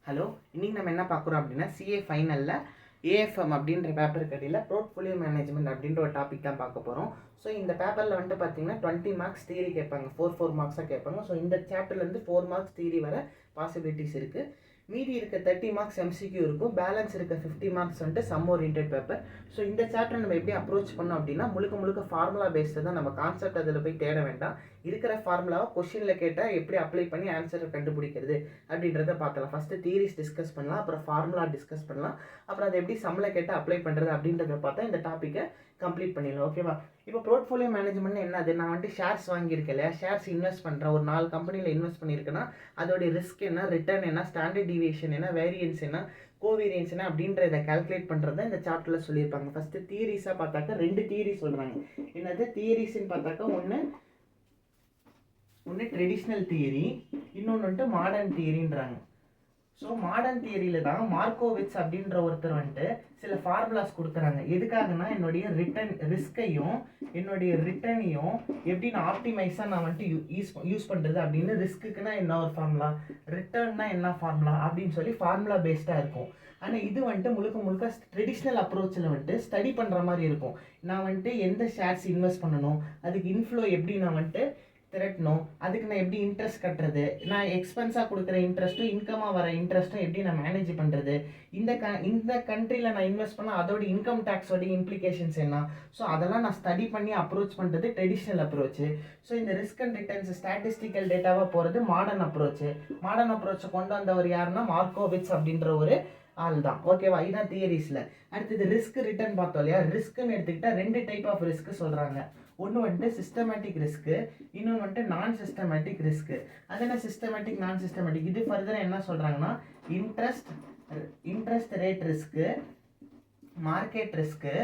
Hello, இன்றைக்கி நம்ம என்ன பார்க்குறோம் அப்படின்னா சிஏ ஃபைனலில் ஏஎஃப்எம் அப்படின்ற பேப்பருக்கு அடியில் போர்ட்ஃபோலியோ மேனேஜ்மெண்ட் அப்படின்ற ஒரு டாபிக் தான் பார்க்க போகிறோம். ஸோ இந்த பேப்பரில் வந்துட்டு பார்த்தீங்கன்னா 20 மார்க்ஸ் தியரி கேட்பாங்க, ஃபோர் மார்க்ஸாக கேட்பாங்க. ஸோ இந்த சாப்டர்லேருந்து 4 மார்க்ஸ் தியரி வர பாசிபிலிட்டிஸ் இருக்குது. மீதி இருக்க 30 மார்க்ஸ் எம்சிக்யூ இருக்கும். பேலன்ஸ் இருக்க 50 மார்க்ஸ் வந்துட்டு சம் ஓரியன்டட் பேப்பர். ஸோ இந்த சாப்டர் நம்ம எப்படி அப்ரோச் பண்ணோம் அப்படின்னா முழுக்க ஃபார்முலா பேஸ்டு தான். நம்ம கான்செப்ட் அதில் போய் தேட வேண்டாம். இருக்கிற ஃபார்முலாவை கொஷினில் கேட்டால் எப்படி அப்ளை பண்ணி ஆன்சரை கண்டுபிடிக்கிறது அப்படின்றத பார்க்கலாம். ஃபஸ்ட்டு தியரிஸ் டிஸ்கஸ் பண்ணலாம், அப்புறம் ஃபார்முலா டிஸ்கஸ் பண்ணலாம், அப்புறம் அதை எப்படி சம்மில் கேட்டால் அப்ளை பண்ணுறது அப்படின்றத பார்த்தா இந்த டாப்பிக்கை கம்ப்ளீட் பண்ணிடலாம். ஓகேவா? இப்போ போர்ட்ஃபோலியோ மேனேஜ்மெண்ட் என்னது? நான் வந்துட்டு ஷேர்ஸ் வாங்கியிருக்கேன் இல்லையா, ஷேர்ஸ் இன்வெஸ்ட் பண்ணுறேன், ஒரு 4 கம்பெனியில் இன்வெஸ்ட் பண்ணியிருக்கேன்னா அதோடைய ரிஸ்க் என்ன, ரிட்டர்ன் என்ன, ஸ்டாண்டர்ட் டிவியேஷன் என்ன, வேரியன்ஸ் என்ன, கோவேரியன்ஸ் என்ன அப்படின்றத கால்குலேட் பண்ணுறத இந்த சாப்டரில் சொல்லியிருப்பாங்க. ஃபஸ்ட்டு தியரிஸாக பார்த்தாக்கா 2 தியரி சொல்கிறாங்க. என்னது தியரிஸ்ன்னு பார்த்தாக்கா ஒன்று ட்ரெடிஷ்னல் தியரி, இன்னொன்று வந்துட்டு மாடர்ன் தியரின்றாங்க. ஸோ மாடர்ன் தியரியில் தான் மார்க்கோவிட்ஸ் அப்படின்ற ஒருத்தர் வந்துட்டு சில ஃபார்முலாஸ் கொடுக்குறாங்க. எதுக்காகனா என்னுடைய ரிட்டர்ன் ரிஸ்கையும் என்னுடைய ரிட்டர்னையும் எப்படி நான் ஆப்டிமைஸாக நான் வந்துட்டு யூஸ் பண்ணுறது அப்படின்னு. ரிஸ்க்குன்னா என்ன ஒரு ஃபார்முலா, ரிட்டர்ன்னா என்ன ஃபார்முலா அப்படின்னு சொல்லி ஃபார்முலா பேஸ்டாக இருக்கும். ஆனால் இது வந்துட்டு முழுக்க ட்ரெடிஷ்னல் அப்ரோச்சில் வந்துட்டு ஸ்டடி பண்ணுற மாதிரி இருக்கும். நான் வந்துட்டு எந்த ஷேர்ஸ் இன்வெஸ்ட் பண்ணணும், அதுக்கு இன்ஃப்ளோ எப்படி நான் வந்துட்டு திரட்டணும், அதுக்கு நான் எப்படி இன்ட்ரெஸ்ட் கட்டுறது, நான் எக்ஸ்பென்ஸாக கொடுக்குற இன்ட்ரெஸ்ட்டும் இன்கமாக வர இன்ட்ரெஸ்ட்டும் எப்படி நான் மேனேஜ் பண்ணுறது, இந்த கண்ட்ரியில் நான் இன்வெஸ்ட் பண்ணால் அதோட இன்கம் டேக்ஸோட இம்ப்ளிகேஷன்ஸ் என்ன. ஸோ அதெல்லாம் நான் ஸ்டடி பண்ணி அப்ரோச் பண்ணுறது ட்ரெடிஷ்னல் அப்ரோச்சு. ஸோ இந்த ரிஸ்க் அண்ட் ரிட்டர்ன்ஸ் ஸ்டாட்டிஸ்டிக்கல் டேட்டாவாக போகிறது மாடர்ன் அப்ரோச்சு. மாடர்ன் அப்ரோச்சை கொண்டு வந்தவர் யாருன்னா மார்க்கோவிட்ஸ் அப்படின்ற ஒரு ஆள் தான். ஓகேவா? இதுதான் தியரிஸில். அடுத்தது ரிஸ்க் ரிட்டர்ன் பார்த்தோம் இல்லையா. ரிஸ்க்குன்னு எடுத்துக்கிட்டால் 2 டைப் ஆஃப் ரிஸ்க் சொல்கிறாங்க. ஒன்று வந்துட்டு சிஸ்டமேட்டிக் ரிஸ்க்கு, இன்னொன்று வந்துட்டு நான் சிஸ்டமேட்டிக் ரிஸ்க்கு. அது என்ன சிஸ்டமேட்டிக் நான் சிஸ்டமேட்டிக்? இது ஃபர்தராக என்ன சொல்கிறாங்கன்னா interest rate risk, market risk,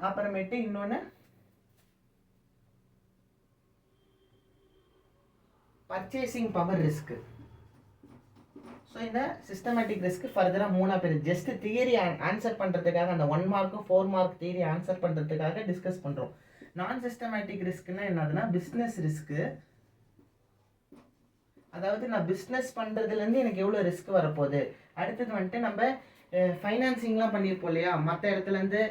அப்புறமேட்டு இன்னொன்று பர்ச்சேசிங் பவர் ரிஸ்க்கு. ஸோ இந்த சிஸ்டமேட்டிக் ரிஸ்க் ஃபர்தராக 3 பேர் ஜஸ்ட் தியரி ஆன்சர் பண்ணுறதுக்காக, அந்த 1 மார்க்கும் 4 மார்க் தியரி ஆன்சர் பண்ணுறதுக்காக டிஸ்கஸ் பண்ணுறோம். நான் சிஸ்டமேட்டிக் ரிஸ்க்னா என்னதுன்னா பிஸ்னஸ் ரிஸ்க்கு. அதாவது நான் பிஸ்னஸ் பண்ணுறதுலேருந்து எனக்கு எவ்வளோ ரிஸ்க் வரப்போகுது. அடுத்தது வந்துட்டு நம்ம ஃபைனான்சிங்லாம் பண்ணியிருப்போம் இல்லையா, மற்ற இடத்துலேருந்து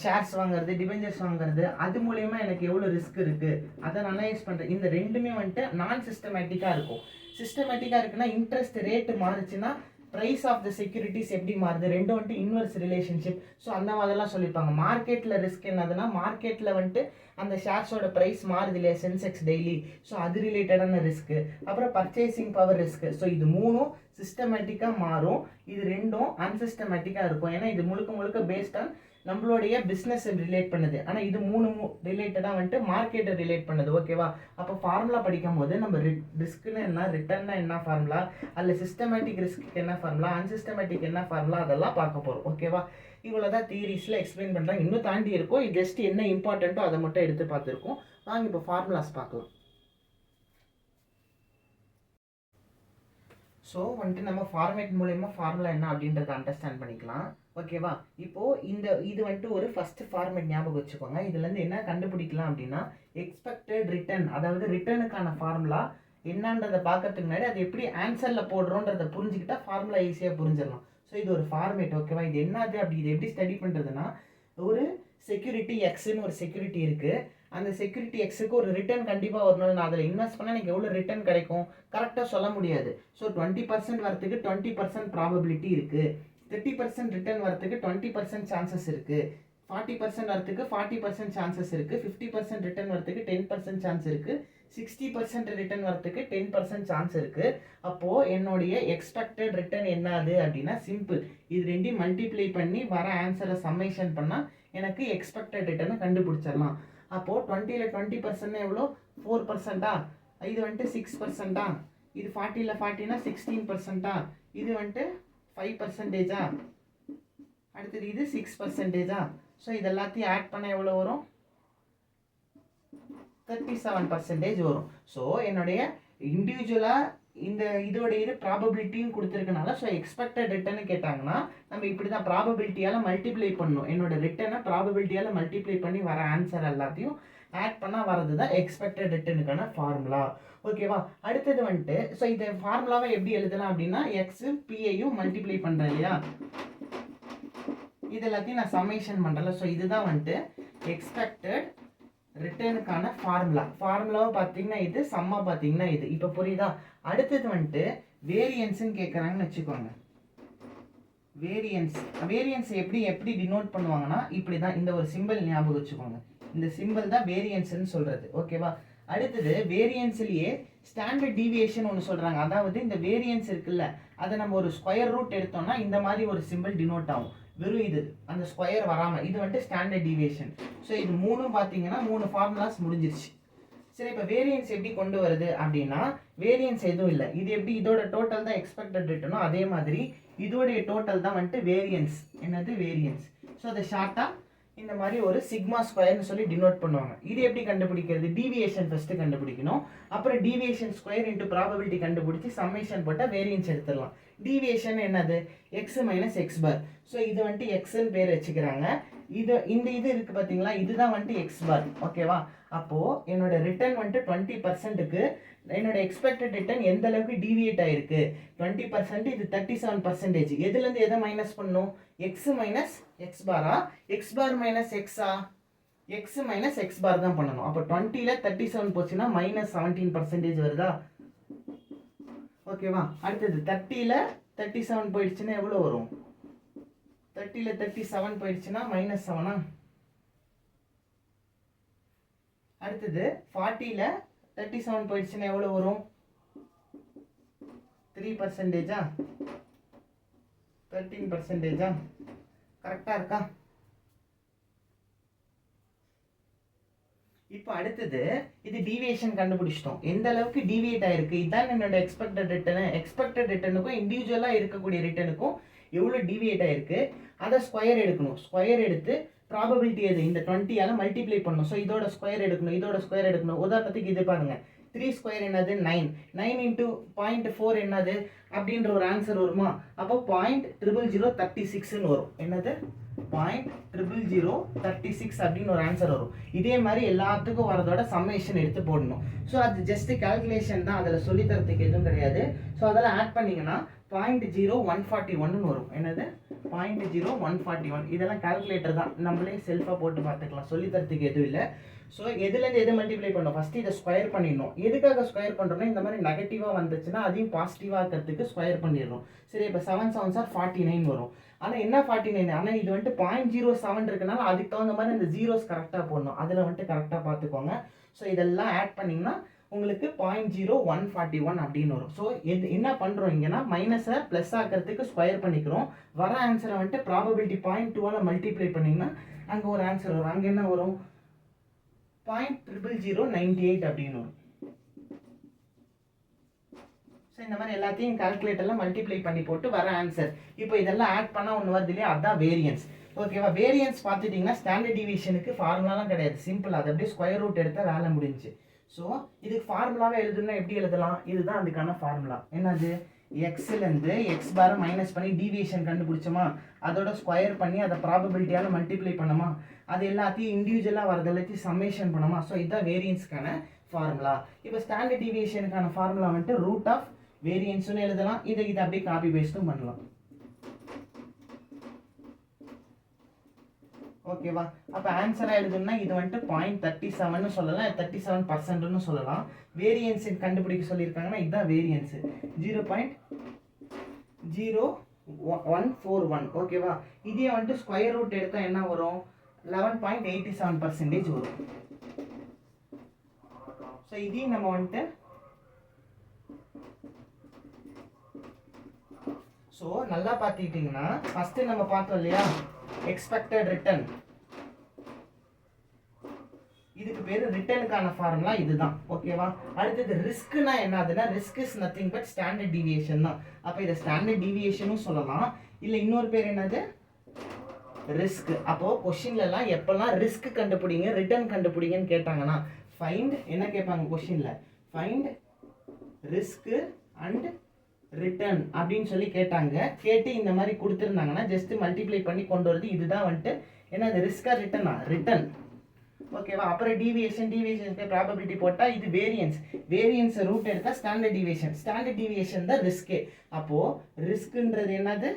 ஷேர்ஸ் வாங்குறது, டிபெஞ்சர்ஸ் வாங்குறது, அது மூலயமா எனக்கு எவ்வளோ ரிஸ்க் இருக்குது அதை நான் அனலைஸ் பண்ணுறேன். இந்த ரெண்டுமே வந்துட்டு நான் சிஸ்டமேட்டிக்காக இருக்கும். சிஸ்டமேட்டிக்காக இருக்குன்னா இன்ட்ரெஸ்ட் ரேட்டு மாறுச்சுன்னா ப்ரைஸ் ஆஃப் த செக்யூரிட்டிஸ் எப்படி மாறுது, ரெண்டும் வந்துட்டு இன்வெர்ஸ் ரிலேஷன்ஷிப். ஸோ அந்த மாதிரிலாம் சொல்லியிருப்பாங்க. மார்க்கெட்டில் ரிஸ்க் என்னதுன்னா மார்க்கெட்டில் வந்துட்டு அந்த ஷேர்ஸோட ப்ரைஸ் மாறுது இல்லையா, சென்செக்ஸ் டெய்லி. ஸோ அது ரிலேட்டடான ரிஸ்க்கு. அப்புறம் பர்ச்சேசிங் பவர் ரிஸ்க்கு. ஸோ இது 3ம் சிஸ்டமேட்டிக்காக மாறும், இது 2ம் அன்சிஸ்டமேட்டிக்காக இருக்கும். ஏன்னா இது முழுக்க பேஸ்ட் ஆன் நம்மளுடைய பிஸ்னஸ் ரிலேட் பண்ணுது. ஆனால் இது 3 ரிலேட்டடாக வந்துட்டு மார்க்கெட்டை ரிலேட் பண்ணுது. ஓகேவா? அப்போ ஃபார்முலா படிக்கும் போது நம்ம ரிஸ்க்குன்னு என்ன, ரிட்டர்ன்னா என்ன ஃபார்முலா, அதில் சிஸ்டமேட்டிக் ரிஸ்க்கு என்ன ஃபார்முலா, அன்சிஸ்டமேட்டிக் என்ன ஃபார்முலா, அதெல்லாம் பார்க்க போகிறோம். ஓகேவா? இவ்வளோ தான் தியரிஸில் எக்ஸ்பிளைன் பண்ணுறாங்க. இன்னும் தாண்டி இருக்கும். இது ஜஸ்ட் என்ன இம்பார்ட்டண்ட்டோ அதை மட்டும் எடுத்து பார்த்துருக்கோம். வாங்க இப்போ ஃபார்முலாஸ் பார்க்கலாம். ஸோ வந்துட்டு நம்ம ஃபார்மேட் மூலயமா ஃபார்முலா என்ன அப்படின்றத அண்டர்ஸ்டாண்ட் பண்ணிக்கலாம். ஓகேவா? இப்போது இது வந்துட்டு ஒரு ஃபஸ்ட்டு ஃபார்மேட் ஞாபகம் வச்சுக்கோங்க. இதுலேருந்து என்ன கண்டுபிடிக்கலாம் அப்படின்னா எக்ஸ்பெக்டட் ரிட்டர்ன், அதாவது ரிட்டர்னுக்கான ஃபார்முலா என்னன்றதை பார்க்கறதுக்கு முன்னாடி அது எப்படி ஆன்சரில் போடுறோன்றதை புரிஞ்சுக்கிட்டா ஃபார்முலா ஈஸியாக புரிஞ்சிடலாம். ஸோ இது ஒரு ஃபார்மேட். ஓகேவா? இது என்னது அப்படி, இது எப்படி ஸ்டடி பண்ணுறதுன்னா ஒரு செக்யூரிட்டி எக்ஸ்ன்னு ஒரு செக்யூரிட்டி இருக்குது. அந்த செக்யூரிட்டி எக்ஸுக்கு ஒரு ரிட்டர்ன் கண்டிப்பாக வரணும். நான் அதில் இன்வெஸ்ட் பண்ணால் எனக்கு எவ்வளோ ரிட்டர்ன் கிடைக்கும் கரெக்டாக சொல்ல முடியாது. ஸோ 20% வரத்துக்கு 20% ப்ராபபிலிட்டி இருக்குது, 30% ரிட்டர்ன் வரத்துக்கு 20% சான்சஸ் இருக்குது, 40% வரத்துக்கு 40% சான்சஸ் இருக்குது, 50% ரிட்டர்ன் வரத்துக்கு 10% சான்ஸ் இருக்குது, 60% ரிட்டர்ன் வரத்துக்கு 10% சான்ஸ் இருக்குது. அப்போது என்னுடைய எக்ஸ்பெக்டட் ரிட்டர்ன் என்னது அப்படின்னா சிம்பிள், இது 2 மல்டிப்ளை பண்ணி வர ஆன்சரை சம்மேஷன் பண்ணால் எனக்கு எக்ஸ்பெக்டட் ரிட்டர்னை கண்டுபிடிச்சிடலாம். அப்போது 20ல் 20% எவ்வளோ, 4%. இது வந்துட்டு 6%. இது 40ல் 40னா 16%. இது வந்துட்டு 5%. அடுத்தது இது 6%. ஸோ இது எல்லாத்தையும் ஆட் பண்ண எவ்வளோ வரும், 37% வரும். ஸோ என்னுடைய இண்டிவிஜுவலாக இதோடைய ப்ராபபிலிட்டியும் கொடுத்துருக்கனால ஸோ எக்ஸ்பெக்டட் ரிட்டர்னு கேட்டாங்கன்னா நம்ம இப்படி தான் ப்ராபபிலிட்டியால் மல்டிப்ளை பண்ணணும். என்னோட ரிட்டர்னை ப்ராபபிலிட்டியால் மல்டிப்ளை பண்ணி வர ஆன்சர் எல்லாத்தையும் ஆட் பண்ணால் வரது தான் எக்ஸ்பெக்டட் ரிட்டர்னுக்கான ஃபார்முலா. ஓகேவா? அடுத்தது வந்துட்டு ஸோ இந்த ஃபார்முலாவை எப்படி எழுதலாம் அப்படின்னா எக்ஸு பிஐயும் மல்டிப்ளை பண்ணுறேன் இல்லையா, இது எல்லாத்தையும் நான் சம்மேஷன் பண்ணுறேன்ல. ஸோ இதுதான் வந்துட்டு எக்ஸ்பெக்டட் ரிட்டர்னுக்கான ஃபார்முலாவை பார்த்தீங்கன்னா இது, சம்மா பார்த்தீங்கன்னா இது. இப்போ புரியுதா? அடுத்தது வந்துட்டு வேரியன்ஸ்ன்னு கேட்குறாங்கன்னு வச்சுக்கோங்க. வேரியன்ஸ் எப்படி டினோட் பண்ணுவாங்கன்னா இப்படி தான், இந்த ஒரு சிம்பிள் ஞாபகம் வச்சுக்கோங்க. இந்த சிம்பிள் தான் வேரியன்ஸ்ன்னு சொல்கிறது. ஓகேவா? அடுத்தது வேரியன்ஸ்லேயே ஸ்டாண்டர்ட் டீவியேஷன் ஒன்று சொல்கிறாங்க. அதாவது இந்த வேரியன்ஸ் இருக்குல்ல, அதை நம்ம ஒரு ஸ்கொயர் ரூட் எடுத்தோம்னா இந்த மாதிரி ஒரு சிம்பிள் டினோட் ஆகும். வெறும் இது அந்த ஸ்கொயர் வராமல், இது வந்துட்டு ஸ்டாண்டர்ட் டீவியேஷன். ஸோ இது மூணும் பார்த்தீங்கன்னா 3 ஃபார்முலாஸ் முடிஞ்சிருச்சு. சரி, இப்போ வேரியன்ஸ் எப்படி கொண்டு வருது அப்படின்னா வேரியன்ஸ் எதுவும் இல்லை. இது எப்படி இதோட டோட்டல் தான் எக்ஸ்பெக்டட் ரிட்டனோ அதே மாதிரி இதோடைய டோட்டல் தான் வந்துட்டு வேரியன்ஸ். என்னது? வேரியன்ஸ். ஸோ அதை ஷார்ட்டாக இந்த மாதிரி ஒரு சிக்மா ஸ்கொயர்னு சொல்லி டினோட் பண்ணுவாங்க. இது எப்படி கண்டுபிடிக்கிறது? டீவியேஷன் ஃபஸ்ட்டு கண்டுபிடிக்கணும். அப்புறம் டீவியேஷன் ஸ்கொயர் இன்ட்டு ப்ராபபிலிட்டி கண்டுபிடிச்சி சம்மேஷன் போட்டால் வேரியன்ஸ் எடுத்துடலாம். டீவியேஷன் என்னது? எக்ஸ் மைனஸ் எக்ஸ் பார். ஸோ இது வந்துட்டு எக்ஸ்ன்னு பேர் வச்சுக்கிறாங்க. இந்த இது இருக்கு பார்த்தீங்களா, இதுதான் வந்துட்டு எக்ஸ் பார். ஓகேவா? அப்போது என்னோட ரிட்டர்ன் வந்துட்டு 20%க்கு என்னோட எக்ஸ்பெக்டட் ரிட்டர்ன் எந்த அளவுக்கு டீவியேட் ஆயிருக்கு? 20%, இது 37%. எதுலேருந்து எதை மைனஸ் பண்ணும்? எக்ஸ் மைனஸ் எக்ஸ் பாரா, எக்ஸ் பார் மைனஸ் எக்ஸா? எக்ஸ் மைனஸ் எக்ஸ் பார் தான் பண்ணணும். அப்போ 20ல் 37 போச்சுன்னா மைனஸ் 17% வருதா? ஓகேவா? அடுத்தது 30ல் 37 போயிடுச்சுன்னா எவ்வளோ வரும்? 30ல் 37 போயிடுச்சுன்னா மைனஸ் 7ஆ? அடுத்தது 40ல் 37 போயிடுச்சுன்னா எவ்வளோ வரும்? 3%ஆ? 13%ஆ? கரெக்டாக இருக்கா? இப்போ அடுத்தது இது டீவியேஷன் கண்டுபிடிச்சிட்டோம். எந்த அளவுக்கு டீவியேட் ஆயிருக்கு, இதுதான் என்னோட எக்ஸ்பெக்டட் ரிட்டர்னு. எக்ஸ்பெக்டட் ரிட்டர்னுக்கும் இண்டிவிஜுவலாக இருக்கக்கூடிய ரிட்டர்னுக்கும் எவ்வளோ டீவியேட் ஆயிருக்கு அதை ஸ்கொயர் எடுக்கணும். ஸ்கொயர் எடுத்து ப்ராபபிலிட்டி எது? இந்த 20ஆல் மல்டிப்ளை பண்ணணும். ஸோ இதோட ஸ்கொயர் எடுக்கணும், இதோட ஸ்கொயர் எடுக்கணும். உதாரணத்துக்கு இது பாருங்க, 3 ஸ்கொயர் என்னது? 9. 9 இன்ட்டு 0.4 என்னது அப்படின்ற ஒரு ஆன்சர் வருமா? அப்போ 0.00036ன்னு வரும். என்னது? 0.00036 அப்படின்னு ஒரு ஆன்சர் வரும். இதே மாதிரி எல்லாத்துக்கும் வரதோட சம்மேஷன் எடுத்து போடணும். ஸோ அது ஜஸ்ட் கால்குலேஷன் தான், அதில் சொல்லித்தரத்துக்கு எதுவும் கிடையாது. ஸோ அதெல்லாம் ஆட் பண்ணிங்கன்னா 0.0141 வரும். என்னது? 0.0141. இதெல்லாம் கால்குலேட்டர் தான், நம்மளே செல்ஃபாக போட்டு பார்த்துக்கலாம், சொல்லித்தரத்துக்கு எதுவும் இல்லை. ஸோ எதுலேருந்து எது மல்டிப்ளை பண்ணணும்? ஃபஸ்ட்டு இதை ஸ்கொயர் பண்ணிடணும். எதுக்காக ஸ்கொயர் பண்ணுறோன்னா இந்த மாதிரி நெகட்டிவாக வந்துச்சுன்னா அதையும் பாசிட்டிவாக இருக்கிறதுக்கு ஸ்கொயர் பண்ணிடணும். சரி, இப்போ 7 7s are 49 வரும். ஆனால் என்ன 49? ஆனால் இது வந்துட்டு 0.07 இருக்குனால அதுக்கு தகுந்த மாதிரி இந்த ஜீரோஸ் கரெக்டாக போடணும். அதில் வந்துட்டு கரெக்டாக பார்த்துக்கோங்க. ஸோ இதெல்லாம் ஆட் பண்ணிங்கன்னா உங்களுக்கு 0.0141 அப்படின்னு வரும். ஸோ என்ன பண்ணுறோம் இங்கன்னா மைனஸை ப்ளஸ் ஆக்கிறதுக்கு ஸ்கொயர் பண்ணிக்கிறோம். வர ஆன்சரை வந்துட்டு ப்ராபபிலிட்டி 0.2ஆல் மல்டிப்ளை பண்ணிங்கன்னா அங்கே ஒரு ஆன்சர் வரும். அங்கே என்ன வரும்? 0.00098 அப்படின்னு வரும். ஸோ இந்த மாதிரி எல்லாத்தையும் கால்குலேட்டரில் மல்டிப்ளை பண்ணி போட்டு வர ஆன்சர். இப்போ இதெல்லாம் ஆட் பண்ணால் ஒன்று வருது இல்லையா, அதுதான் வேரியன்ஸ். ஓகேவா? வேரியன்ஸ் பார்த்துட்டிங்கன்னா ஸ்டாண்டர்ட் டிவிஷனுக்கு ஃபார்முலாலாம் கிடையாது, சிம்பிள். அது அப்படியே ஸ்கொயர் ரூட் எடுத்தால் வேலை முடிஞ்சு. ஸோ இதுக்கு ஃபார்முலாவே எழுதுனா எப்படி எழுதலாம்? இதுதான் அதுக்கான ஃபார்முலா. என்னது? எக்ஸ்லேருந்து எக்ஸ் பாரை மைனஸ் பண்ணி டீவியேஷன் கண்டுபிடிச்சோமா, அதோட ஸ்கொயர் பண்ணி அதை ப்ராபபிலிட்டியால் மல்டிப்ளை பண்ணோமா, அது எல்லாத்தையும் இண்டிவிஜுவலாக வரதை வச்சு சம்மேஷன் பண்ணோமா. ஸோ இதுதான் வேரியன்ஸ்க்கான ஃபார்முலா. இப்போ ஸ்டாண்டர்ட் டீவியேஷனுக்கான ஃபார்முலா வந்துட்டு ரூட் ஆஃப் வேரியன்ஸ்னு எழுதலாம். இதை அப்படியே காப்பி பேஸ்ட்டும் பண்ணலாம். ஓகேவா? அப்போ ஆன்சராக எழுதுனா இது வந்துட்டு 0.37ன்னு சொல்லலாம், 37%ன்னு சொல்லலாம். வேரியன்ஸ் கண்டுபிடிக்க சொல்லியிருக்காங்கன்னா இதுதான் வேரியன்ஸு 0.0141. ஓகேவா? இதே வந்துட்டு ஸ்கொயர் ரூட் எடுத்தால் என்ன வரும்? 11.87% வரும். ஸோ இதையும் நம்ம வந்துட்டு ஸோ நல்லா பார்த்துக்கிட்டிங்கன்னா ஃபஸ்ட்டு நம்ம பார்த்தோம் இல்லையா எக்ஸ்பெக்டட் ரிட்டர்ன், இதுக்கு பேர் ரிட்டர்னுக்கான ஃபார்முலா இதுதான். ஓகேவா? அடுத்தது ரிஸ்க்னா என்னதுன்னா risk is nothing but standard deviation தான். அப்போ இதை ஸ்டாண்டர்ட் டீவியேஷனும் சொல்லலாம், இல்லை இன்னொரு பேர் என்னது ரிஸ்க். அப்போது கொஷின்லலாம் எப்போல்லாம் ரிஸ்க் கண்டுபிடிங்க ரிட்டர்ன் கண்டுபிடிங்கன்னு கேட்டாங்கன்னா ஃபைண்ட் என்ன கேட்பாங்க கொஷினில்? ஃபைண்ட் ரிஸ்க்கு அண்ட் ரிட்டர்ன் அப்படின்னு சொல்லி கேட்டாங்க. கேட்டு இந்த மாதிரி கொடுத்துருந்தாங்கன்னா ஜஸ்ட் மல்டிப்ளை பண்ணி கொண்டு வருது. இதுதான் வந்துட்டு என்னது ரிஸ்கா ரிட்டர்னா? ரிட்டர்ன். ஓகேவா. அப்புறம் டீவியேஷனுக்கு ப்ராபபிலிட்டி போட்டால் இது வேரியன்ஸை ரூட் எடுத்தால் ஸ்டாண்டர்ட் டீவியேஷன் தான் ரிஸ்க்கு. அப்போது ரிஸ்க்குன்றது என்னது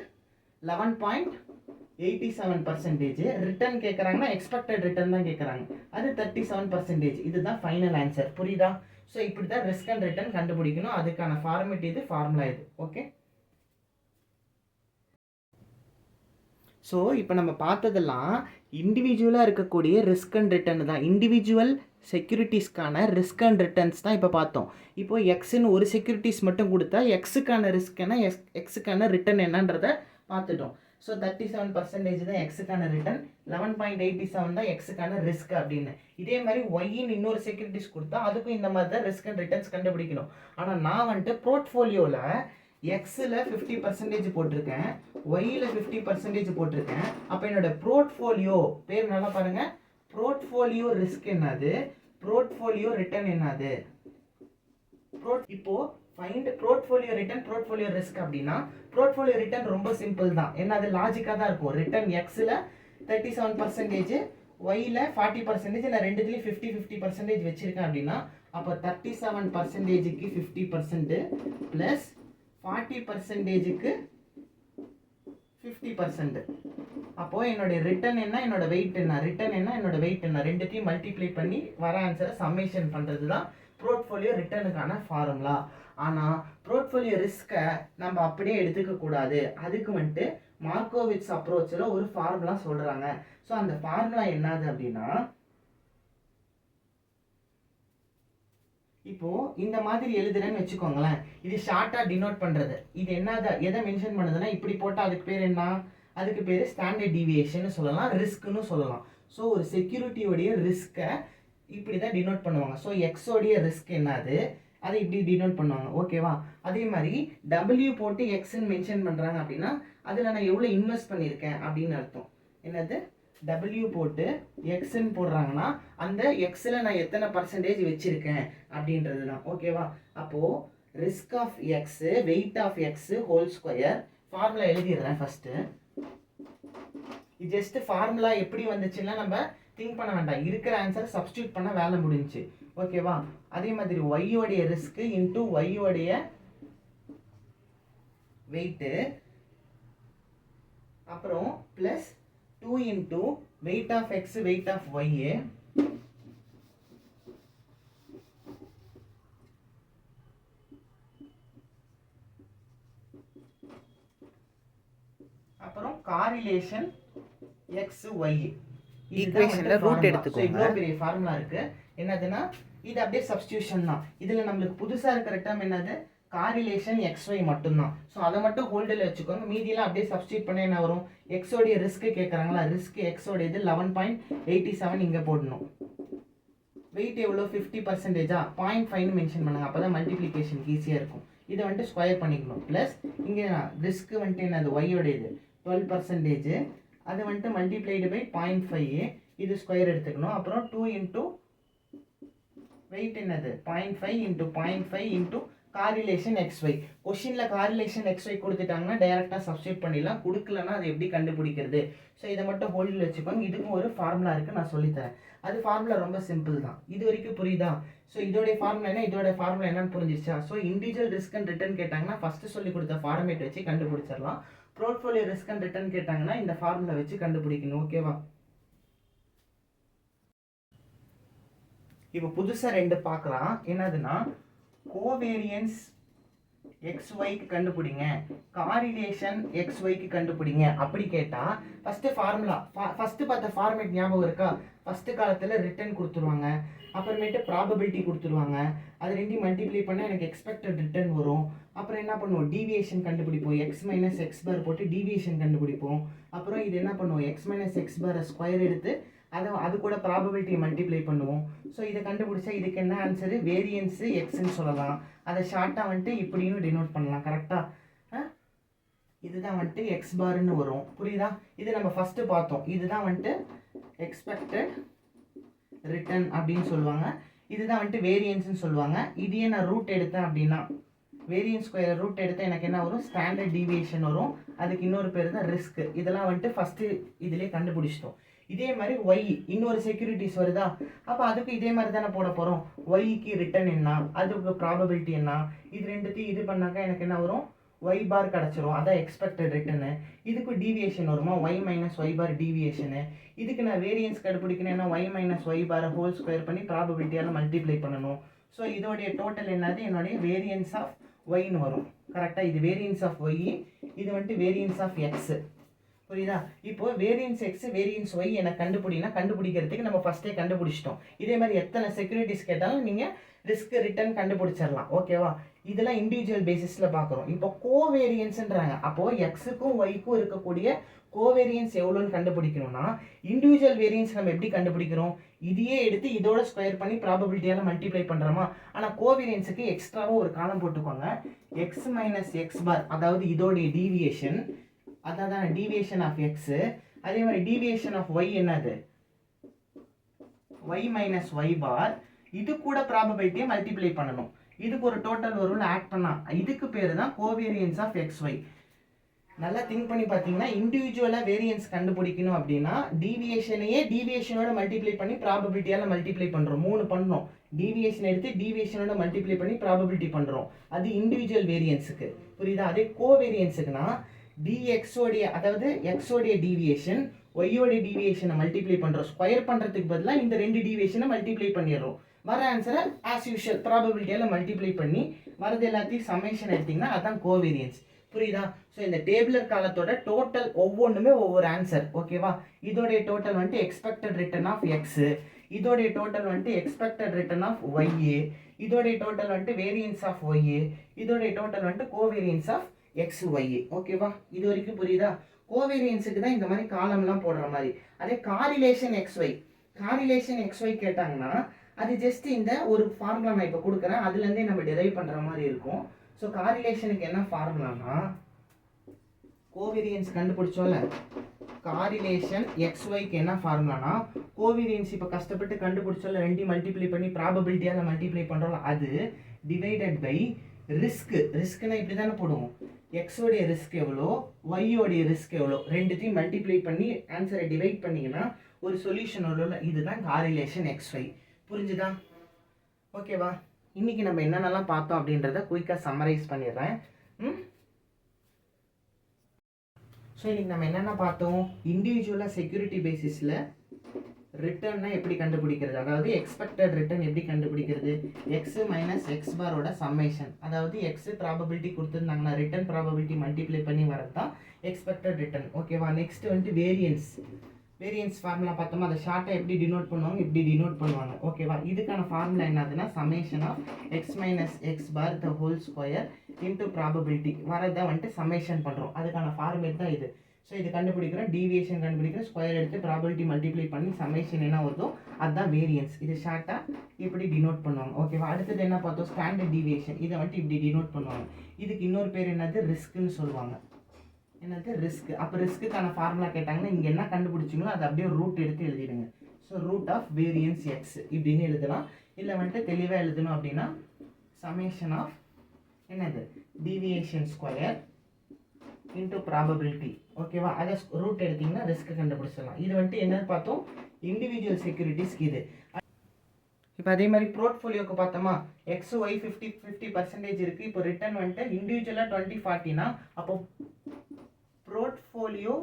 11.87%. ரிட்டர்ன் கேட்குறாங்கன்னா எக்ஸ்பெக்டட் ரிட்டர்ன் தான் கேட்குறாங்க, அது 37%. இதுதான் ஃபைனல் ஆன்சர். புரியுதா? ஸோ இப்படி தான் ரிஸ்க் அண்ட் ரிட்டர்ன் கண்டுபிடிக்கணும். அதுக்கான ஃபார்மேட் இது, ஃபார்முலா இது. ஓகே. ஸோ இப்போ நம்ம பார்த்ததெல்லாம் இண்டிவிஜுவலாக இருக்கக்கூடிய ரிஸ்க் அண்ட் ரிட்டர்ன் தான். இண்டிவிஜுவல் செக்யூரிட்டிஸ்க்கான ரிஸ்க் அண்ட் ரிட்டர்ன்ஸ் தான் இப்போ பார்த்தோம். இப்போது எக்ஸுன்னு ஒரு செக்யூரிட்டிஸ் மட்டும் கொடுத்தா எக்ஸுக்கான ரிஸ்க் என்ன, எக்ஸுக்கான ரிட்டர்ன் என்னன்றதை பார்த்துட்டோம். ஸோ 37% தான் எக்ஸுக்கான ரிட்டர்ன், 11.87 தான் எக்ஸுக்கான ரிஸ்க் அப்படின்னு. இதே மாதிரி ஒய்ன்னு இன்னொரு செக்யூரிட்டிஸ் கொடுத்தா அதுக்கும் இந்த மாதிரி தான் ரிஸ்க் அண்ட் ரிட்டர்ன்ஸ் கண்டுபிடிக்கணும். ஆனால் நான் வந்துட்டு போர்ட்ஃபோலியோவில் எக்ஸில் 50% போட்டிருக்கேன், ஒய்யில் 50% போட்டிருக்கேன். அப்போ என்னோட போர்ட்ஃபோலியோ பேர் நல்லா பாருங்கள், போர்ட்ஃபோலியோ ரிஸ்க் என்னது, போர்ட்ஃபோலியோ ரிட்டர்ன் என்னது. இப்போ find portfolio return, portfolio risk அப்படின்னா போர்ட்ஃபோலியோ ரிட்டர்ன் ரொம்ப சிம்பிள் தான். என்ன, அது லாஜிக்காக தான் இருக்கும். ரிட்டர்ன் எக்ஸில் 37%, ஒய்யில் 40%, நான் ரெண்டுத்துலேயும் 50% வச்சுருக்கேன் அப்படின்னா அப்போ 37%க்கு 50% ப்ளஸ் 40%க்கு 50%. அப்போது என்னுடைய ரிட்டர்ன் என்ன, என்னோட வெயிட் என்ன, ரிட்டர்ன் என்ன, என்னோட வெயிட் என்ன, ரெண்டுத்தையும் மல்டிப்ளை பண்ணி வர ஆன்சரை சம்மேஷன் பண்ணுறது தான் போர்ட்ஃபோலியோ ரிட்டர்னுக்கான ஃபார்முலா. ஆனால் போர்ட்ஃபோலியோ ரிஸ்க்கை நம்ம அப்படியே எடுத்துக்க கூடாது. அதுக்கு வந்துட்டு மார்க்கோவிட்ஸ் அப்ரோச்சில் ஒரு ஃபார்முலா சொல்கிறாங்க. ஸோ அந்த ஃபார்முலா என்னது அப்படின்னா, இப்போது இந்த மாதிரி எழுதுறேன்னு வச்சுக்கோங்களேன். இது ஷார்ட்டாக டினோட் பண்ணுறது. இது என்னது, எதை மென்ஷன் பண்ணுதுன்னா இப்படி போட்டால் அதுக்கு பேர் என்ன, அதுக்கு பேர் ஸ்டாண்டர்ட் டீவியேஷன் சொல்லலாம், ரிஸ்க்குன்னு சொல்லலாம். ஸோ ஒரு செக்யூரிட்டியோடைய ரிஸ்க்கை இப்படி தான் டினோட் பண்ணுவாங்க. ஸோ எக்ஸோடைய ரிஸ்க் என்னது, அதை இப்படி டினோட் பண்ணுவாங்க. ஓகேவா. அதே மாதிரி டபிள்யூ போட்டு எக்ஸ்ன்னு மென்ஷன் பண்ணுறாங்க அப்படின்னா அதில் நான் எவ்வளோ இன்வெஸ்ட் பண்ணியிருக்கேன் அப்படின்னு அர்த்தம். என்னது, டபிள்யூ போட்டு எக்ஸ்ன்னு போடுறாங்கன்னா அந்த எக்ஸில் நான் எத்தனை பர்சன்டேஜ் வச்சுருக்கேன் அப்படின்றது தான். ஓகேவா. அப்போது risk of x, weight of x whole square, formula எழுதிடுறேன் ஃபஸ்ட்டு. இது ஜஸ்ட் ஃபார்முலா எப்படி வந்துச்சுன்னா நம்ம திங்க் பண்ண வேண்டாம், இருக்கிற ஆன்சர் சப்ஸ்டியூட் பண்ண வேலை முடிஞ்சு. ஓகேவா. அதே மாதிரி ஒய்யோடைய ரிஸ்க்கு இன்ட்டு ஒய்யோடைய வெயிட்டு, அப்புறம் plus 2 into weight of X weight of Y, அப்புறம் காரிலேஷன் எக்ஸ் ஒய். ஈக்குவேஷன்ல ரூட் எடுத்துக்கோங்க. இவ்வளோ பெரிய ஃபார்முலா இருக்கு. என்னதுன்னா இது அப்படியே சப்ஸ்டியூஷன் தான். இதில் நம்மளுக்கு புதுசாக இருக்கிற டேர்ம் என்னது, காரிலேஷன் எக்ஸ்ஒய் மட்டும்தான். ஸோ அதை மட்டும் ஹோல்டில் வச்சுக்கோங்க. மீதியெல்லாம் அப்படியே சப்ஸ்டியூட் பண்ண என்ன வரும், எக்ஸோடைய ரிஸ்க்கு கேட்குறாங்களா, ரிஸ்க் எக்ஸோடைய இது 11.87 இங்கே போடணும். வெயிட் எவ்வளோ, 50%, 0.5ன்னு மென்ஷன் பண்ணுங்க. அப்போ தான் மல்டிப்ளிகேஷனுக்கு ஈஸியாக இருக்கும். இதை வந்துட்டு ஸ்கொயர் பண்ணிக்கணும். ப்ளஸ் இங்கே ரிஸ்க்கு வந்துட்டு என்னது, ஒய்யோடைய இது 12%, அது வந்துட்டு மல்டிப்ளைடு பை 0.5, இது ஸ்கொயர் எடுத்துக்கணும். அப்புறம் 2 இன்ட்டு வெயிட் என்னது 0.5 இன்ட்டு 0.5 இன்ட்டு காரிலேஷன் எக்ஸ்ஒய். கொஷினில் காரிலேஷன் எக்ஸ்ஒய் கொடுத்துட்டாங்கன்னா டைரெக்டாக சப்ஸ்டியூட் பண்ணிடலாம். கொடுக்கலன்னா அது எப்படி கண்டுபிடிக்கிறது. ஸோ இதை மட்டும் ஹோல்டில் வச்சுக்கோங்க. இதுக்கும் ஒரு ஃபார்முலா இருக்குது, நான் சொல்லித்தரேன். அது ஃபார்முலா ரொம்ப சிம்பிள் தான். இது வரைக்கும் புரியுதா. ஸோ இதோடைய ஃபார்முலா என்ன, இதோட ஃபார்முலா என்னன்னு புரிஞ்சிருச்சா. So individual risk and return கேட்டாங்கன்னா ஃபஸ்ட்டு சொல்லி கொடுத்த ஃபார்மேட் வச்சு கண்டுபிடிச்சிடலாம். போர்ட்ஃபோலியோ ரிஸ்க் அண்ட் ரிட்டர்ன் கேட்டாங்கன்னா இந்த ஃபார்முலா வச்சு கண்டுபிடிக்கணும். ஓகேவா. இப்போ புதுசாக 2 பார்க்கலாம். என்னதுன்னா கோவேரியன்ஸ் எக்ஸ்ஒய்க்கு கண்டுபிடிங்க, காரிலேஷன் எக்ஸ்ஒய்க்கு கண்டுபிடிங்க அப்படி கேட்டால் ஃபஸ்ட்டு ஃபார்முலா, ஃபஸ்ட்டு பார்த்த ஃபார்மேட் ஞாபகம் இருக்கா. ஃபஸ்ட்டு காலத்தில் ரிட்டர்ன் கொடுத்துருவாங்க, அப்புறமேட்டு ப்ராபபிலிட்டி கொடுத்துருவாங்க. அது ரெண்டையும் மல்டிப்ளை பண்ணால் எனக்கு எக்ஸ்பெக்டட் ரிட்டர்ன் வரும். அப்புறம் என்ன பண்ணுவோம், டீவியேஷன் கண்டுபிடிப்போம். எக்ஸ் மைனஸ் எக்ஸ் பார் போட்டு டீவியேஷன் கண்டுபிடிப்போம். அப்புறம் இது என்ன பண்ணுவோம், எக்ஸ் மைனஸ் எக்ஸ் பாரை ஸ்கொயர் எடுத்து அது கூட ப்ராபபிலிட்டியை மல்டிப்ளை பண்ணுவோம். ஸோ இதை கண்டுபிடிச்சா இதுக்கு என்ன ஆன்சரு, வேரியன்ஸு எக்ஸ்ன்னு சொல்லலாம். அதை ஷார்ட்டாக வந்துட்டு இப்படின்னு டினோட் பண்ணலாம். கரெக்டாக இதுதான் வந்துட்டு எக்ஸ் பார்னு வரும். புரியுதா. இது நம்ம ஃபஸ்ட்டு பார்த்தோம். இதுதான் வந்துட்டு எக்ஸ்பெக்டட் ரிட்டர்ன் அப்படின்னு சொல்லுவாங்க. இதுதான் வந்துட்டு வேரியன்ஸ்னு சொல்லுவாங்க. இதையே நான் ரூட் எடுத்தேன் அப்படின்னா, வேரியன்ஸ் ஸ்கொயர் ரூட் எடுத்தால் எனக்கு என்ன வரும், ஸ்டாண்டர்ட் டீவியேஷன் வரும். அதுக்கு இன்னொரு பேர் தான் ரிஸ்க். இதெல்லாம் வந்துட்டு ஃபஸ்ட்டு இதிலே கண்டுபிடிச்சிட்டோம். இதே மாதிரி ஒய் இன்னொரு செக்யூரிட்டிஸ் வருதா, அப்போ அதுக்கு இதே மாதிரி தானே போட போகிறோம். ஒய்க்கு ரிட்டர்ன் என்ன, அதுக்கு ப்ராபபிலிட்டி என்ன, இது ரெண்டுத்தையும் இது பண்ணாக்கா எனக்கு என்ன வரும், ஒய் பார் கிடச்சிரும். அதான் எக்ஸ்பெக்டட் ரிட்டர்னு. இதுக்கு டீவியேஷன் வருமா, ஒய் மைனஸ் ஒய் பார் டீவியேஷனு. இதுக்கு நான் வேரியன்ஸ் கண்டுபிடிக்கணும்னா ஒய் மைனஸ் ஒய் பாரை ஹோல் ஸ்கொயர் பண்ணி ப்ராபபிலிட்டியால் மல்டிப்ளை பண்ணணும். ஸோ இதோடைய டோட்டல் என்னது, என்னுடைய வேரியன்ஸ் ஆஃப் ஒய்ன்னு வரும். கரெக்டாக, இது வேரியன்ஸ் ஆஃப் ஒய், இது வந்துட்டு வேரியன்ஸ் ஆஃப் எக்ஸு. புரியுதா? இப்போ வேரியன்ஸ் எக்ஸ் வேரியன்ஸ் ஒய் எனக்கு கண்டுபிடிக்கிறதுக்கு நம்ம ஃபஸ்ட்டே கண்டுபிடிச்சிட்டோம். இதே மாதிரி எத்தனை செக்யூரிட்டிஸ் கேட்டாலும் நீங்கள் ரிஸ்க் ரிட்டர்ன் கண்டுபிடிச்சிடலாம். ஓகேவா? இதெல்லாம் இண்டிவிஜுவல் பேசிஸில் பார்க்குறோம். இப்போ கோவேரியன்ஸ்ன்றாங்க. அப்போது எக்ஸுக்கும் ஒய்க்கும் இருக்கக்கூடிய கோவேரியன்ஸ் எவ்வளோன்னு கண்டுபிடிக்கணும்னா இண்டிவிஜுவல் வேரியன்ஸ் நம்ம எப்படி கண்டுபிடிக்கிறோம், இதையே எடுத்து இதோட ஸ்கொயர் பண்ணி ப்ராபபிலிட்டியால் மல்டிப்ளை பண்ணுறோமா. ஆனால் கோவேரியன்ஸுக்கு எக்ஸ்ட்ராவாக ஒரு காலம் போட்டுக்கோங்க, எக்ஸ் மைனஸ் எக்ஸ் பார், அதாவது இதோடைய டீவியேஷன், அதான் டீவியேஷன் ஆஃப் எக்ஸு. அதே மாதிரி டீவியேஷன் ஆஃப் ஒய் என்னது, ஒய் மைனஸ் ஒய் பார். இது கூட ப்ராபபிலிட்டியை மல்டிப்ளை பண்ணணும். இதுக்கு ஒரு டோட்டல் வரும்ல ஆட் பண்ணா, இதுக்கு பேர் தான் கோவேரியன்ஸ் ஆஃப் எக்ஸ் ஒய். நல்லா திங்க் பண்ணி பார்த்தீங்கன்னா இண்டிவிஜுவலாக வேரியன்ஸ் கண்டுபிடிக்கணும் அப்படின்னா டீவியேஷனோட மல்டிப்ளை பண்ணி ப்ராபபிலிட்டியால் மல்டிப்ளை பண்ணுறோம். 3 பண்ணோம். டீவியேஷன் எடுத்து டீவியேஷனோட மல்டிப்ளை பண்ணி ப்ராபபிலிட்டி பண்ணுறோம். அது இண்டிவிஜுவல் வேரியன்ஸுக்கு. புரியுதா? அதே கோவேரியன்ஸுக்குன்னா டிஎக்ஸோடைய, அதாவது எக்ஸோடைய டீவியேஷன் ஒய்யோடைய டீவியேஷனை மல்டிப்ளை பண்ணுறோம். ஸ்கொயர் பண்ணுறதுக்கு பதிலாக இந்த 2 டீவியேஷனை மல்டிப்ளை பண்ணிடுறோம். வர ஆன்சரை ஆஸ் யூஷுவல் ப்ராபபிலிட்டியால் மல்டிப்ளை பண்ணி வரது எல்லாத்தையும் சம்மேஷன் எடுத்திங்கன்னா அதான் கோவேரியன்ஸ். புரியுதா? ஸோ இந்த டேபிளர் காலத்தோட டோட்டல் ஒவ்வொன்றுமே ஒவ்வொரு ஆன்சர். ஓகேவா? இதோடைய டோட்டல் வந்துட்டு எக்ஸ்பெக்டட் ரிட்டர்ன் ஆஃப் எக்ஸு, இதோடைய டோட்டல் வந்துட்டு எக்ஸ்பெக்டட் ரிட்டர்ன் ஆஃப் ஒய்யு, இதோடைய டோட்டல் வந்துட்டு வேரியன்ஸ் ஆஃப் ஒய்யு, இதோடைய டோட்டல் வந்துட்டு கோவேரியன்ஸ் ஆஃப் எக்ஸ் ஒய்யு. ஓகேவா? இது வரைக்கும் புரியுதா? கோவேரியன்ஸுக்கு தான் இந்த மாதிரி காலம்லாம் போடுற மாதிரி. அதே காரிலேஷன் எக்ஸ் ஒய் கேட்டாங்கன்னா அது ஜஸ்ட் இந்த ஒரு ஃபார்முலா நான் இப்போ கொடுக்குறேன், அதுலேருந்தே நம்ம டெரைவ் பண்ணுற மாதிரி இருக்கும். ஸோ காரிலேஷனுக்கு என்ன ஃபார்முலானா, கோவேரியன்ஸ் கண்டுபிடிச்சோம்ல, காரிலேஷன் எக்ஸ் ஒய்க்கு என்ன ஃபார்முலானா, கோவேரியன்ஸ் இப்போ கஷ்டப்பட்டு கண்டுபிடிச்சோம்ல, 2 மல்டிப்ளை பண்ணி ப்ராபபிலிட்டியால் மல்டிப்ளை பண்ணுறோம்ல, அது டிவைடட் பை ரிஸ்க்னா இப்படி தானே போடுவோம். எக்ஸோடைய ரிஸ்க் எவ்வளோ, ஒய்யோடைய ரிஸ்க் எவ்வளோ, ரெண்டுத்தையும் மல்டிப்ளை பண்ணி ஆன்சரை டிவைட் பண்ணிங்கன்னா ஒரு சொல்யூஷன் எவ்வளோ. இதுதான் காரிலேஷன் எக்ஸ் ஒய். புரிஞ்சுதா? ஓகேவா? இன்னைக்கு நம்ம என்னென்னலாம் பார்த்தோம் அப்படின்றத குயிக்காக சம்மரைஸ் பண்ணிடுறேன். ஸோ இன்னைக்கு நம்ம என்னென்ன பார்த்தோம், இண்டிவிஜுவலாக செக்யூரிட்டி பேசிஸில் ரிட்டர்னை எப்படி கண்டுபிடிக்கிறது, அதாவது எக்ஸ்பெக்டட் ரிட்டர்ன் எப்படி கண்டுபிடிக்கிறது, எக்ஸ் மைனஸ் எக்ஸ் பாரோட சம்மேஷன், அதாவது எக்ஸ் ப்ராபபிலிட்டி கொடுத்துருந்தாங்கன்னா ரிட்டர்ன் ப்ராபபிலிட்டி மல்டிப்ளை பண்ணி வரது தான் எக்ஸ்பெக்டட் ரிட்டர்ன். ஓகேவா? நெக்ஸ்ட் வந்துட்டு வேரியன்ஸ் ஃபார்முலா பார்த்தோமா, அதை ஷார்ட்டாக எப்படி டினோட் பண்ணுவாங்க, இப்படி டினோட் பண்ணுவாங்க. ஓகேவா? இதுக்கான ஃபார்முலா என்னதுன்னா summation of X minus X bar the whole square into probability வரதை வந்துட்டு சம்மேஷன் பண்ணுறோம். அதுக்கான ஃபார்மேட் தான் இது. ஸோ இது கண்டுபிடிக்கிறோம், டீவியேஷன் கண்டுபிடிக்கிறோம், ஸ்கொயர் எடுத்து ப்ராபபிலிட்டி மல்டிப்ளை பண்ணி சம்மேஷன் என்ன வருதோ அதுதான் வேரியன்ஸ். இது ஷார்ட்டாக இப்படி டினோட் பண்ணுவாங்க. ஓகேவா? அடுத்தது என்ன பார்த்தோம், ஸ்டாண்டர்ட் டீவியேஷன். இதை வந்துட்டு இப்படி டினோட் பண்ணுவாங்க. இதுக்கு இன்னொரு பேர் என்னது, ரிஸ்க்குன்னு சொல்லுவாங்க. என்னது, ரிஸ்க். அப்போ ரிஸ்க்குக்கான ஃபார்முலா கேட்டாங்கன்னா இங்கே என்ன கண்டுபிடிச்சிங்களோ அதை அப்படியே ரூட் எடுத்து எழுதிடுங்க. So root of variance x இப்படின்னு எழுதலாம். இல்லை வந்துட்டு தெளிவாக எழுதணும் அப்படின்னா சமேஷன் ஆஃப் என்னது, டீவியேஷன் ஸ்கொயர் இன்டூ ப்ராபபிலிட்டி. ஓகேவா? அதை ரூட் எடுத்திங்கன்னா ரிஸ்க் கண்டுபிடிச்சிடலாம். இது வந்துட்டு என்னன்னு பார்த்தோம், இண்டிவிஜுவல் செக்யூரிட்டிஸ்க்கு இது. இப்போ அதே மாதிரி போர்ட்ஃபோலியோக்கு பார்த்தோமா, எக்ஸ் ஒய் 50% இருக்குது. இப்போ ரிட்டர்ன் வந்துட்டு இண்டிவிஜுவலாக 20-40னா அப்போ போர்ட்ஃபோலியோ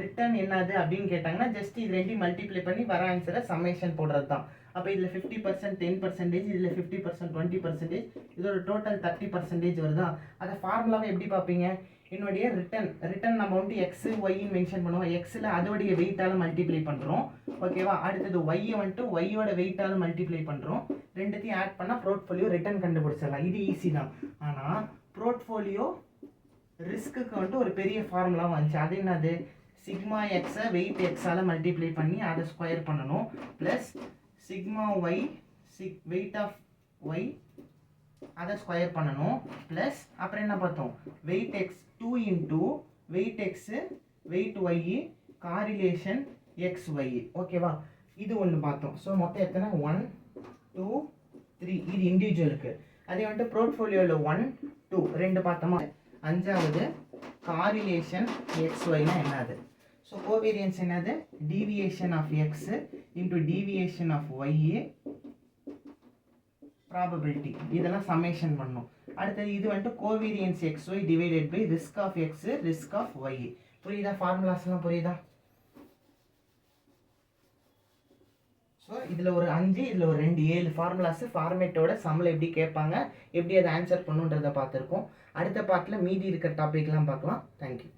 ரிட்டர்ன் என்னது அப்படின்னு கேட்டாங்கன்னா ஜஸ்ட் இது 2 மல்டிப்ளை பண்ணி வர ஆன்சரை சம்மேஷன் போடுறது தான். அப்போ இதில் 50% 10%, இதில் 50% 20%, இதோட டோட்டல் 30% வருதா. அதை ஃபார்முலாவை எப்படி பார்ப்பீங்க, என்னுடைய ரிட்டர்ன் நம்ம வந்துட்டு எக்ஸு ஒய்ன்னு மென்ஷன் பண்ணுவோம். எக்ஸில் அதோடைய வெயிட்டால் மல்டிப்ளை பண்ணுறோம். ஓகேவா? அடுத்தது ஒய்யை வந்துட்டு ஒய்யோட வெயிட்டால் மல்டிப்ளை பண்ணுறோம். ரெண்டுத்தையும் ஆட் பண்ணால் போர்ட்ஃபோலியோ ரிட்டர்ன் கண்டுபிடிச்சிடலாம். இது ஈஸி தான். ஆனால் போர்ட்ஃபோலியோ ரிஸ்க்குக்கு வந்துட்டு ஒரு பெரிய ஃபார்முலா வந்துச்சு. அது என்னது, சிக்மா எக்ஸை வெயிட் எக்ஸால் மல்டிப்ளை பண்ணி அதை ஸ்கொயர் பண்ணணும், plus sigma Y weight of Y அதை ஸ்கொயர் பண்ணணும், ப்ளஸ் அப்புறம் என்ன பார்த்தோம், weight X 2 into weight X weight Y correlation X Y. ஓகேவா? இது ஒன்று பார்த்தோம். ஸோ மொத்தம் எத்தனை, 1 2 3. இது இண்டிவிஜுவலுக்கு. அதே வந்துட்டு போர்ட்ஃபோலியோவில் 1 2 2 பார்த்தோமா. 5வது காரிலேஷன் எக்ஸ் ஒய்னா என்னது. ஸோ கோவேரியன்ஸ் என்னது, deviation of X into deviation of Y probability, இதெல்லாம் சமேஷன் பண்ணணும். அடுத்தது இது வந்துட்டு covariance X Y divided by risk of X risk of Y. புரியுதா, ஃபார்முலாஸ்லாம் புரியுதா? ஸோ இதில் ஒரு 5, இதில் ஒரு 2, 7 ஃபார்முலாஸ் ஃபார்மேட்டோட சம்மில் எப்படி கேட்பாங்க, எப்படி அதை ஆன்சர் பண்ணுன்றதை பார்த்துருக்கோம். அடுத்த பார்ட்டில் மீதி இருக்கிற டாபிக்லாம் பார்க்கலாம். தேங்க்யூ.